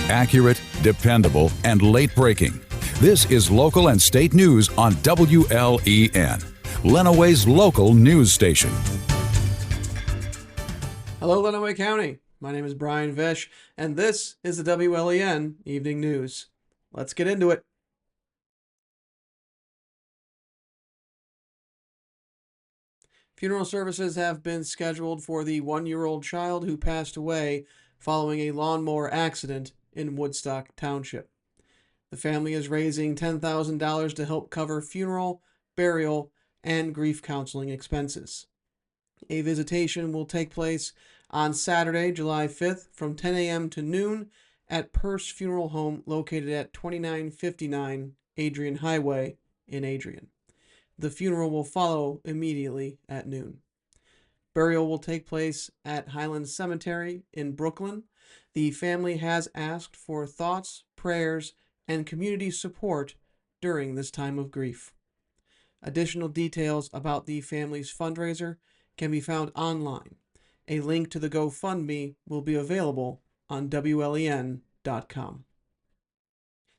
Accurate, dependable, and late breaking. This is local and state news on WLEN, Lenawee's local news station. Hello, Lenawee County. My name is Brian Vish, and this is the WLEN Evening News. Let's get into it. Funeral services have been scheduled for the 1-year-old child who passed away following a lawnmower accident in Woodstock Township. The family is raising $10,000 to help cover funeral, burial, and grief counseling expenses. A visitation will take place on Saturday, July 5th from 10 a.m. to noon at Purse Funeral Home located at 2959 Adrian Highway in Adrian. The funeral will follow immediately at noon. Burial will take place at Highland Cemetery in Brooklyn. The family has asked for thoughts, prayers, and community support during this time of grief. Additional details about the family's fundraiser can be found online. A link to the GoFundMe will be available on WLEN.com.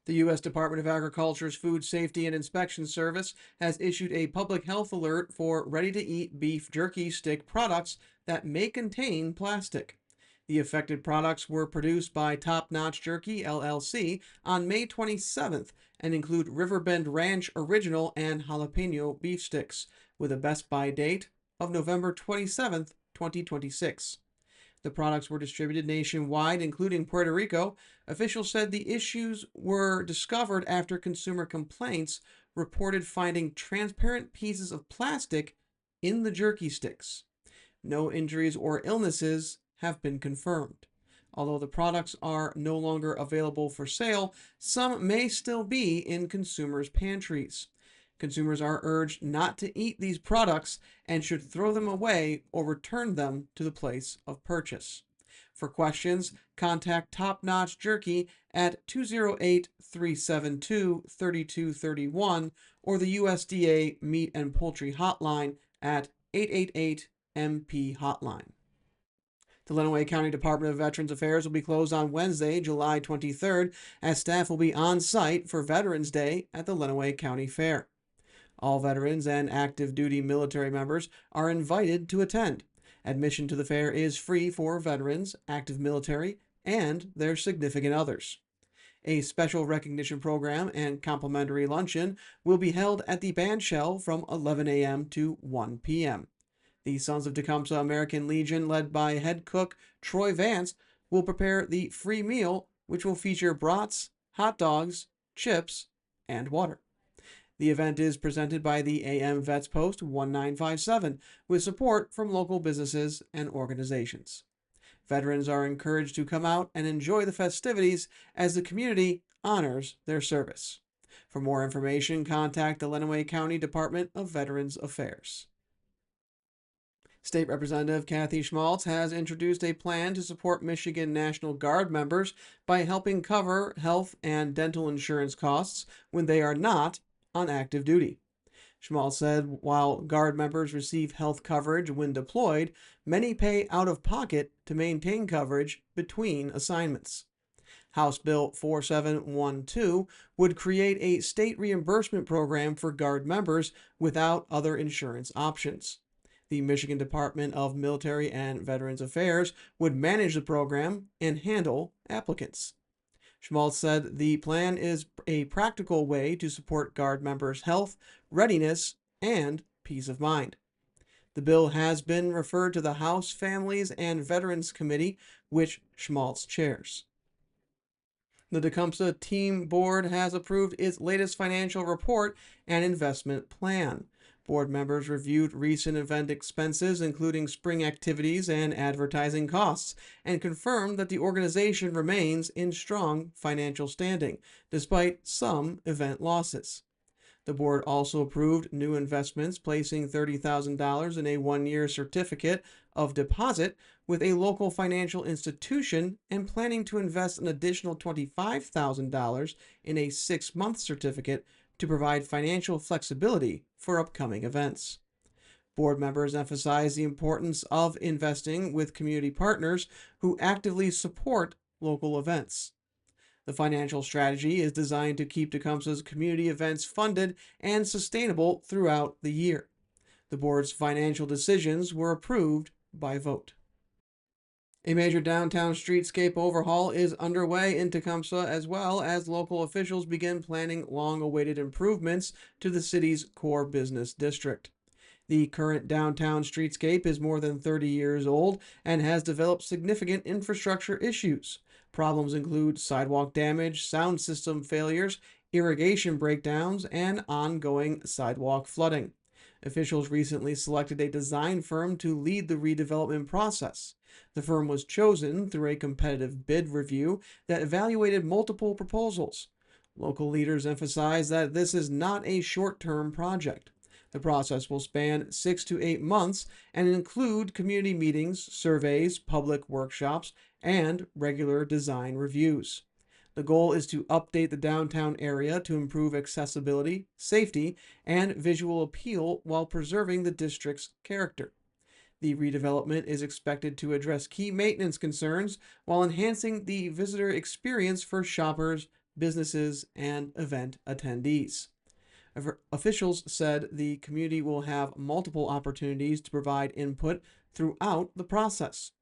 The U.S. Department of Agriculture's Food Safety and Inspection Service has issued a public health alert for ready-to-eat beef jerky stick products that may contain plastic. The affected products were produced by Top Notch Jerky, LLC, on May 27th and include Riverbend Ranch Original and Jalapeno beef sticks, with a Best Buy date of November 27th, 2026. The products were distributed nationwide, including Puerto Rico. Officials said the issues were discovered after consumer complaints reported finding transparent pieces of plastic in the jerky sticks. No injuries or illnesses have been confirmed. Although the products are no longer available for sale, some may still be in consumers' pantries. Consumers are urged not to eat these products and should throw them away or return them to the place of purchase. For questions, contact Top Notch Jerky at 208-372-3231 or the USDA Meat and Poultry Hotline at 888-MP-HOTLINE. The Lenawee County Department of Veterans Affairs will be closed on Wednesday, July 23rd, as staff will be on site for Veterans Day at the Lenawee County Fair. All veterans and active duty military members are invited to attend. Admission to the fair is free for veterans, active military, and their significant others. A special recognition program and complimentary luncheon will be held at the bandshell from 11 a.m. to 1 p.m. The Sons of Tecumseh American Legion, led by head cook Troy Vance, will prepare the free meal, which will feature brats, hot dogs, chips, and water. The event is presented by the AM Vets Post 1957 with support from local businesses and organizations. Veterans are encouraged to come out and enjoy the festivities as the community honors their service. For more information, contact the Lenawee County Department of Veterans Affairs. State Representative Kathy Schmaltz has introduced a plan to support Michigan National Guard members by helping cover health and dental insurance costs when they are not on active duty. Schmaltz said while Guard members receive health coverage when deployed, many pay out of pocket to maintain coverage between assignments. House Bill 4712 would create a state reimbursement program for Guard members without other insurance options. The Michigan Department of Military and Veterans Affairs would manage the program and handle applicants. Schmaltz said the plan is a practical way to support Guard members' health, readiness, and peace of mind. The bill has been referred to the House Families and Veterans Committee, which Schmaltz chairs. The Tecumseh TEAM Board has approved its latest financial report and investment plan. Board members reviewed recent event expenses, including spring activities and advertising costs, and confirmed that the organization remains in strong financial standing, despite some event losses. The board also approved new investments, placing $30,000 in a 1-year certificate of deposit with a local financial institution and planning to invest an additional $25,000 in a 6-month certificate to provide financial flexibility for upcoming events. Board members emphasize the importance of investing with community partners who actively support local events. The financial strategy is designed to keep Tecumseh's community events funded and sustainable throughout the year. The board's financial decisions were approved by vote. A major downtown streetscape overhaul is underway in Tecumseh as well as local officials begin planning long-awaited improvements to the city's core business district. The current downtown streetscape is more than 30 years old and has developed significant infrastructure issues. Problems include sidewalk damage, sound system failures, irrigation breakdowns, and ongoing sidewalk flooding. Officials recently selected a design firm to lead the redevelopment process. The firm was chosen through a competitive bid review that evaluated multiple proposals. Local leaders emphasize that this is not a short-term project. The process will span 6 to 8 months and include community meetings, surveys, public workshops, and regular design reviews. The goal is to update the downtown area to improve accessibility, safety, and visual appeal while preserving the district's character. The redevelopment is expected to address key maintenance concerns while enhancing the visitor experience for shoppers, businesses, and event attendees. Officials said the community will have multiple opportunities to provide input throughout the process.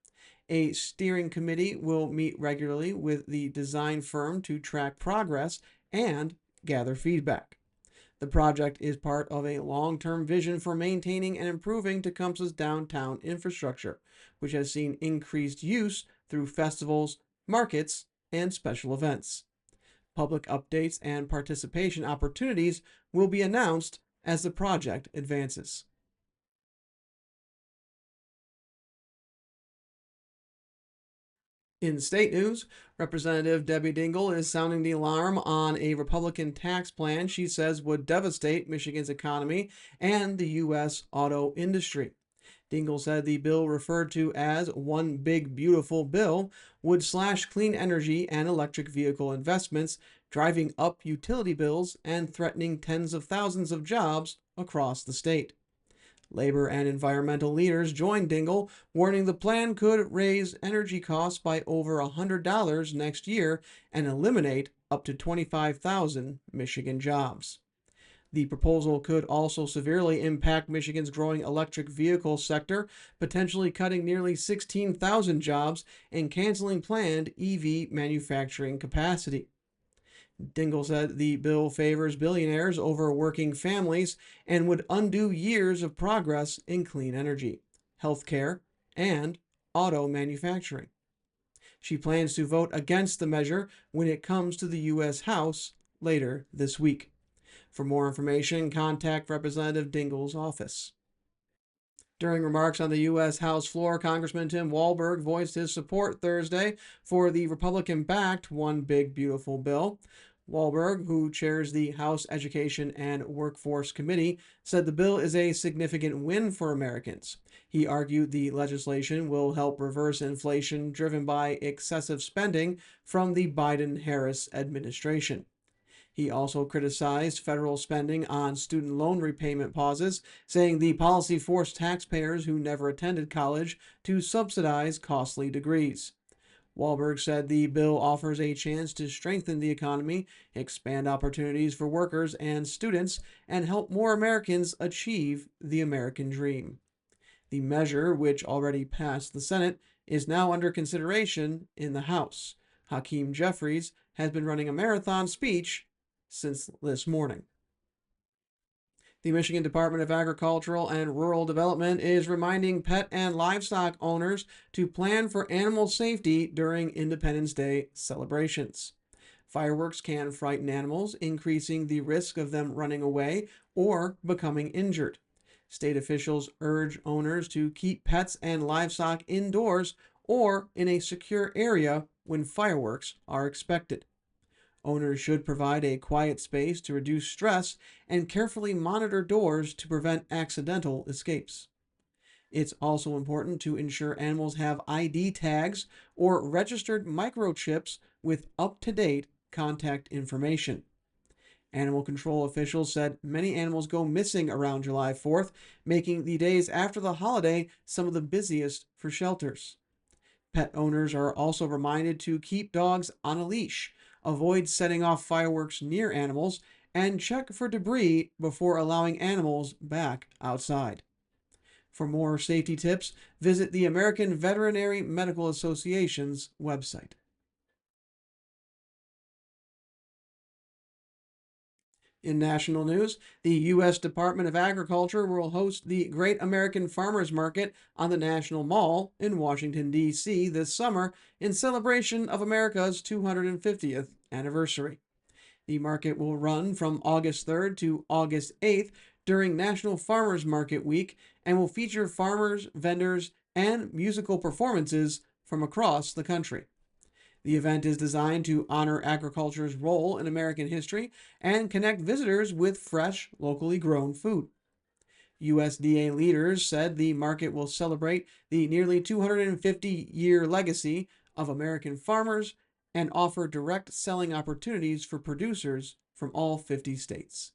A steering committee will meet regularly with the design firm to track progress and gather feedback. The project is part of a long-term vision for maintaining and improving Tecumseh's downtown infrastructure, which has seen increased use through festivals, markets, and special events. Public updates and participation opportunities will be announced as the project advances. In state news, Representative Debbie Dingell is sounding the alarm on a Republican tax plan she says would devastate Michigan's economy and the U.S. auto industry. Dingell said the bill, referred to as One Big Beautiful Bill, would slash clean energy and electric vehicle investments, driving up utility bills and threatening tens of thousands of jobs across the state. Labor and environmental leaders joined Dingell, warning the plan could raise energy costs by over $100 next year and eliminate up to 25,000 Michigan jobs. The proposal could also severely impact Michigan's growing electric vehicle sector, potentially cutting nearly 16,000 jobs and canceling planned EV manufacturing capacity. Dingell said the bill favors billionaires over working families and would undo years of progress in clean energy, healthcare, and auto manufacturing. She plans to vote against the measure when it comes to the U.S. House later this week. For more information, contact Representative Dingell's office. During remarks on the U.S. House floor, Congressman Tim Walberg voiced his support Thursday for the Republican-backed One Big Beautiful Bill. Walberg, who chairs the House Education and Workforce Committee, said the bill is a significant win for Americans. He argued the legislation will help reverse inflation driven by excessive spending from the Biden-Harris administration. He also criticized federal spending on student loan repayment pauses, saying the policy forced taxpayers who never attended college to subsidize costly degrees. Walberg said the bill offers a chance to strengthen the economy, expand opportunities for workers and students, and help more Americans achieve the American dream. The measure, which already passed the Senate, is now under consideration in the House. Hakeem Jeffries has been running a marathon speech since this morning. The Michigan Department of Agricultural and Rural Development is reminding pet and livestock owners to plan for animal safety during Independence Day celebrations. Fireworks can frighten animals, increasing the risk of them running away or becoming injured. State officials urge owners to keep pets and livestock indoors or in a secure area when fireworks are expected. Owners should provide a quiet space to reduce stress and carefully monitor doors to prevent accidental escapes. It's also important to ensure animals have ID tags or registered microchips with up-to-date contact information. Animal control officials said many animals go missing around July 4th, making the days after the holiday some of the busiest for shelters. Pet owners are also reminded to keep dogs on a leash. avoid setting off fireworks near animals, and check for debris before allowing animals back outside. For more safety tips, visit the American Veterinary Medical Association's website. In national news, the U.S. Department of Agriculture will host the Great American Farmers Market on the National Mall in Washington, D.C. this summer in celebration of America's 250th anniversary. The market will run from August 3rd to August 8th during National Farmers Market Week and will feature farmers, vendors, and musical performances from across the country. The event is designed to honor agriculture's role in American history and connect visitors with fresh, locally grown food. USDA leaders said the market will celebrate the nearly 250-year legacy of American farmers and offer direct selling opportunities for producers from all 50 states.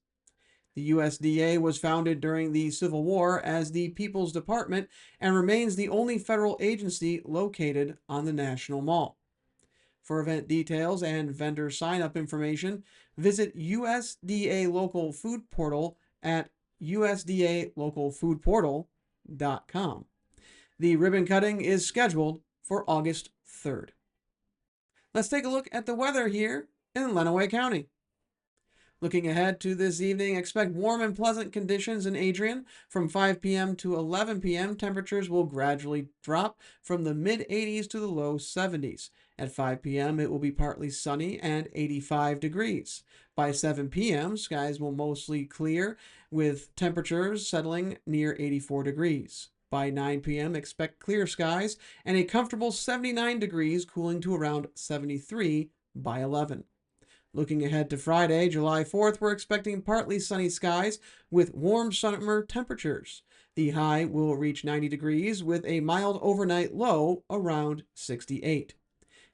The USDA was founded during the Civil War as the People's Department and remains the only federal agency located on the National Mall. For event details and vendor sign-up information, visit USDA Local Food Portal at usdalocalfoodportal.com. The ribbon cutting is scheduled for August 3rd. Let's take a look at the weather here in Lenawee County. Looking ahead to this evening, expect warm and pleasant conditions in Adrian. From 5 p.m. to 11 p.m., temperatures will gradually drop from the mid-80s to the low 70s. At 5 p.m., it will be partly sunny and 85 degrees. By 7 p.m., skies will mostly clear with temperatures settling near 84 degrees. By 9 p.m., expect clear skies and a comfortable 79 degrees, cooling to around 73 by 11. Looking ahead to Friday, July 4th, we're expecting partly sunny skies with warm summer temperatures. The high will reach 90 degrees with a mild overnight low around 68.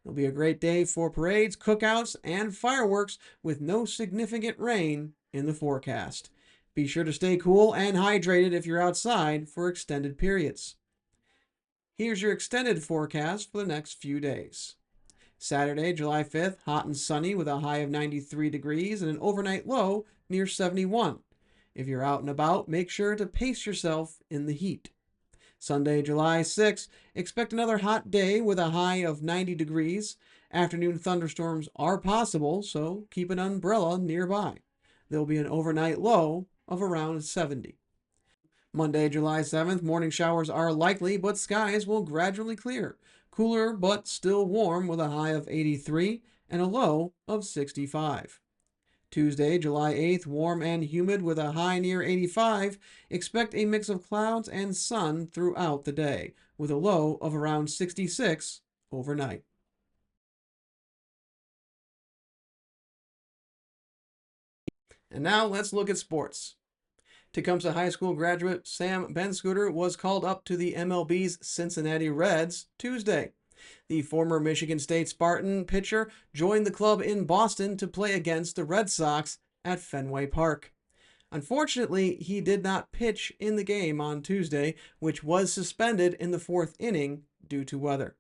It'll be a great day for parades, cookouts, and fireworks with no significant rain in the forecast. Be sure to stay cool and hydrated if you're outside for extended periods. Here's your extended forecast for the next few days. Saturday, July 5th, hot and sunny with a high of 93 degrees and an overnight low near 71. If you're out and about, make sure to pace yourself in the heat. Sunday, July 6th, expect another hot day with a high of 90 degrees. Afternoon thunderstorms are possible, so keep an umbrella nearby. There will be an overnight low of around 70. Monday, July 7th, morning showers are likely, but skies will gradually clear. Cooler but still warm with a high of 83 and a low of 65. Tuesday, July 8th, warm and humid with a high near 85. Expect a mix of clouds and sun throughout the day, with a low of around 66 overnight. And now let's look at sports. Tecumseh High School graduate Sam Benscooter was called up to the MLB's Cincinnati Reds Tuesday. The former Michigan State Spartan pitcher joined the club in Boston to play against the Red Sox at Fenway Park. Unfortunately, he did not pitch in the game on Tuesday, which was suspended in the fourth inning due to weather.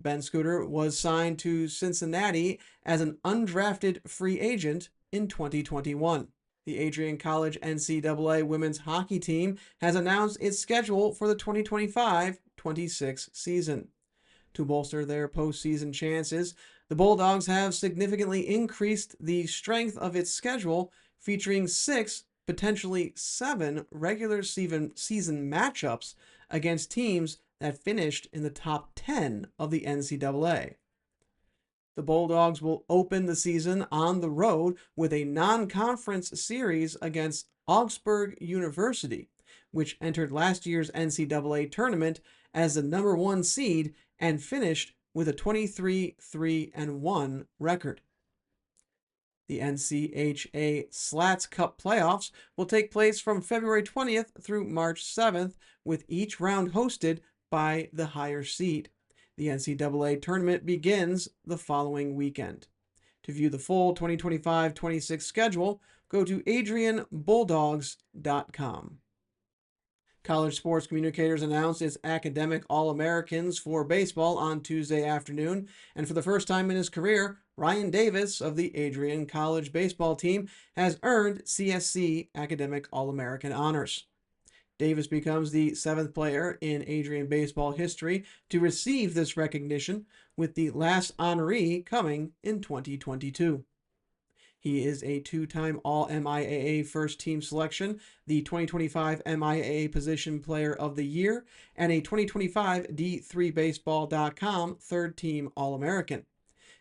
Benscooter was signed to Cincinnati as an undrafted free agent in 2021. The Adrian College NCAA women's hockey team has announced its schedule for the 2025-26 season. To bolster their postseason chances, the Bulldogs have significantly increased the strength of its schedule, featuring 6, potentially 7 regular season matchups against teams that finished in the top 10 of the NCAA. The Bulldogs will open the season on the road with a non-conference series against Augsburg University, which entered last year's NCAA tournament as the number 1 seed and finished with a 23-3-1 record. The NCHA Slats Cup playoffs will take place from February 20th through March 7th, with each round hosted by the higher seed. The NCAA tournament begins the following weekend. To view the full 2025-26 schedule, go to adrianbulldogs.com. College sports communicators announced its academic All-Americans for baseball on Tuesday afternoon, and for the first time in his career, Ryan Davis of the Adrian College baseball team has earned CSC academic All-American honors. Davis becomes the 7th player in Adrian baseball history to receive this recognition, with the last honoree coming in 2022. He is a 2-time All-MIAA first-team selection, the 2025 MIAA Position Player of the Year, and a 2025 D3Baseball.com third-team All-American.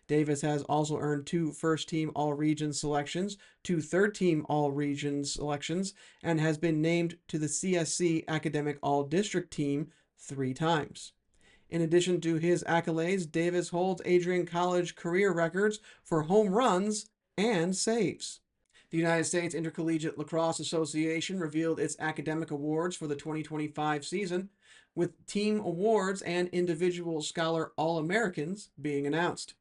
Davis has also earned 2 first-team All-Region selections, 2 third-team All-Region selections, and has been named to the CSC Academic All-District Team 3 times. In addition to his accolades, Davis holds Adrian College career records for home runs and saves. The United States Intercollegiate Lacrosse Association revealed its academic awards for the 2025 season, with team awards and individual scholar All-Americans being announced.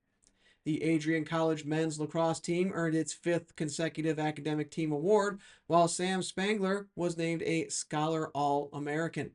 The Adrian College men's lacrosse team earned its 5th consecutive academic team award, while Sam Spangler was named a Scholar All-American.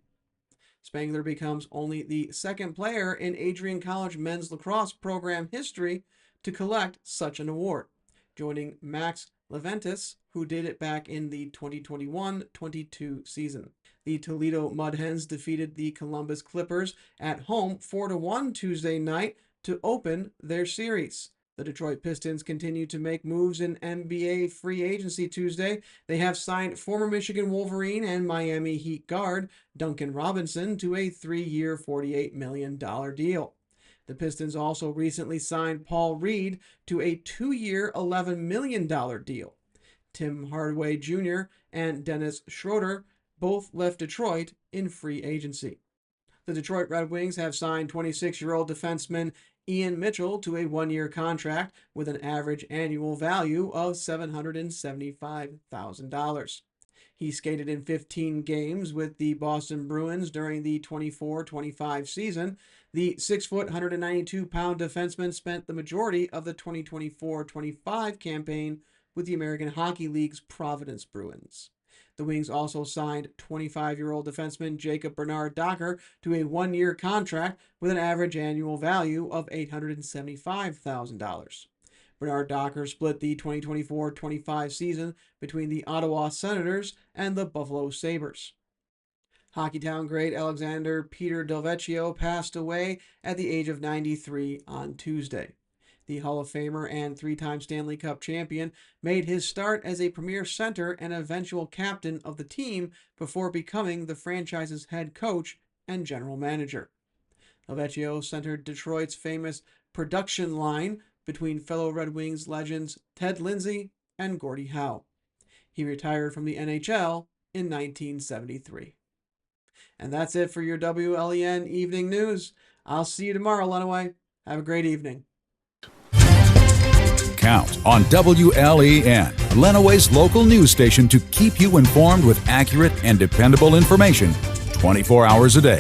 Spangler becomes only the 2nd player in Adrian College men's lacrosse program history to collect such an award, joining Max Leventis, who did it back in the 2021-22 season. The Toledo Mudhens defeated the Columbus Clippers at home 4-1 Tuesday night to open their series. The Detroit Pistons continue to make moves in NBA free agency Tuesday. They have signed former Michigan Wolverine and Miami Heat guard Duncan Robinson to a 3-year, $48 million deal. The Pistons also recently signed Paul Reed to a 2-year, $11 million deal. Tim Hardaway Jr. and Dennis Schroeder both left Detroit in free agency. The Detroit Red Wings have signed 26-year-old defenseman Ian Mitchell to a 1-year contract with an average annual value of $775,000. He skated in 15 games with the Boston Bruins during the 24-25 season. The 6-foot, 192-pound defenseman spent the majority of the 2024-25 campaign with the American Hockey League's Providence Bruins. The Wings also signed 25-year-old defenseman Jacob Bernard Docker to a 1-year contract with an average annual value of $875,000. Bernard Docker split the 2024-25 season between the Ottawa Senators and the Buffalo Sabres. Hockeytown great Alexander Peter Del Vecchio passed away at the age of 93 on Tuesday. The Hall of Famer and 3-time Stanley Cup champion made his start as a premier center and eventual captain of the team before becoming the franchise's head coach and general manager. Del Vecchio centered Detroit's famous production line between fellow Red Wings legends Ted Lindsay and Gordie Howe. He retired from the NHL in 1973. And that's it for your WLEN Evening News. I'll see you tomorrow, Lenawee. Have a great evening. Count on WLEN, Lenawee's local news station, to keep you informed with accurate and dependable information 24 hours a day.